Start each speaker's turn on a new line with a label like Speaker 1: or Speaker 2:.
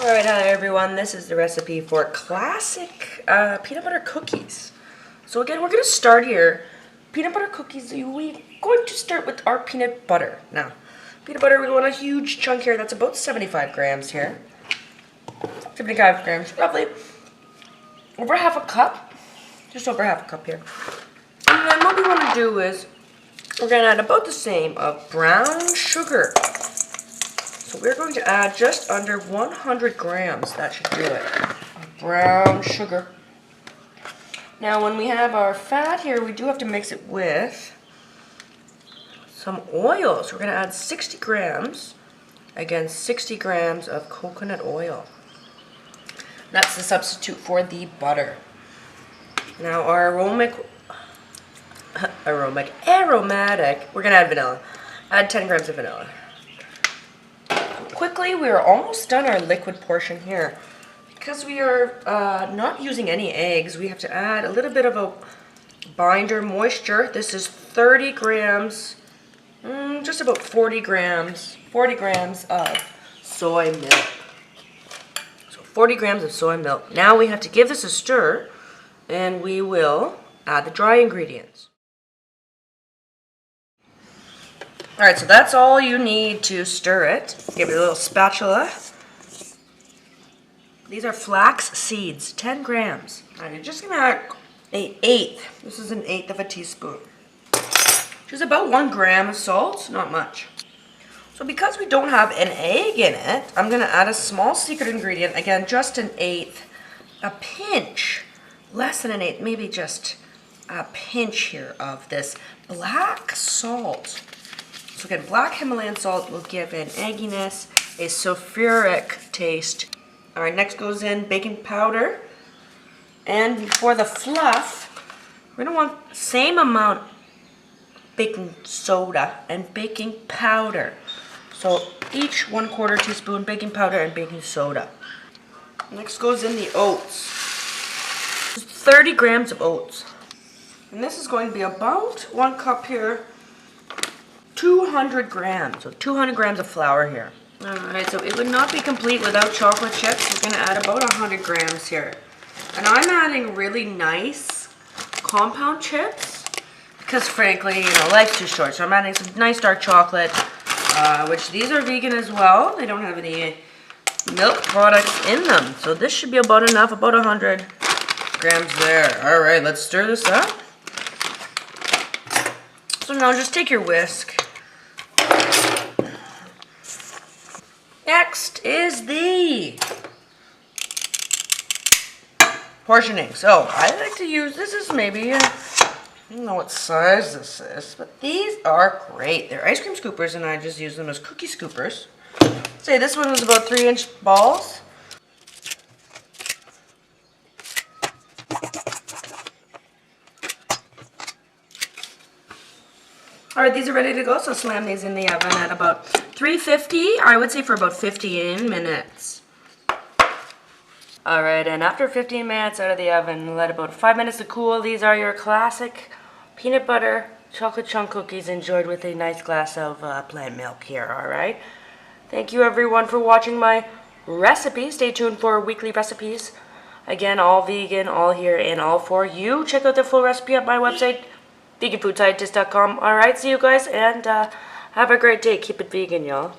Speaker 1: Alright, hi everyone. This is the recipe for classic peanut butter cookies. So again, we're going to start here. Peanut butter cookies, we're going to start with our peanut butter. Now, peanut butter, we want a huge chunk here. That's about 75 grams here. 75 grams, roughly. Over half a cup. Just over half a cup here. And then what we want to do is, we're going to add about the same of brown sugar. So we're going to add just under 100 grams. That should do it. Brown sugar. Now when we have our fat here, we do have to mix it with some oil. So we're going to add 60 grams. Again, 60 grams of coconut oil. That's the substitute for the butter. Now our aromatic, we're going to add vanilla. Add 10 grams of vanilla. Quickly, we are almost done our liquid portion here. Because we are not using any eggs, we have to add a little bit of a binder moisture. This is 30 grams, just about 40 grams of soy milk. So 40 grams of soy milk. Now we have to give this a stir, and we will add the dry ingredients. Alright, so that's all you need to stir it. Give it a little spatula. These are flax seeds, 10 grams. Alright, you're just going to add an eighth. This is an eighth of a teaspoon. Which is about 1 gram of salt, not much. So because we don't have an egg in it, I'm going to add a small secret ingredient. Again, just an eighth. A pinch, less than an eighth, maybe just a pinch here of this black salt. So again, black Himalayan salt will give an egginess, a sulfuric taste. All right, next goes in baking powder. And for the fluff, we're gonna want the same amount baking soda and baking powder. So each 1/4 teaspoon baking powder and baking soda. Next goes in the oats. 30 grams of oats. And this is going to be about 1 cup here. 200 grams, so 200 grams of flour here. Alright, so it would not be complete without chocolate chips. We're going to add about 100 grams here. And I'm adding really nice compound chips because frankly, you know, life's too short. So I'm adding some nice dark chocolate, which these are vegan as well. They don't have any milk products in them. So this should be about enough, about 100 grams there. Alright, let's stir this up. So now just take your whisk. Next is the portioning. So I like to use, this is maybe, I don't know what size this is, but these are great. They're ice cream scoopers and I just use them as cookie scoopers. Say this one was about 3-inch balls. Alright, these are ready to go, so slam these in the oven at about 350, I would say for about 15 minutes. Alright, and after 15 minutes out of the oven, let about 5 minutes to cool. These are your classic peanut butter chocolate chunk cookies enjoyed with a nice glass of plant milk here, alright? Thank you everyone for watching my recipe. Stay tuned for weekly recipes. Again, all vegan, all here, and all for you. Check out the full recipe at my website, veganfoodscientist.com. Alright, see you guys, and have a great day. Keep it vegan, y'all.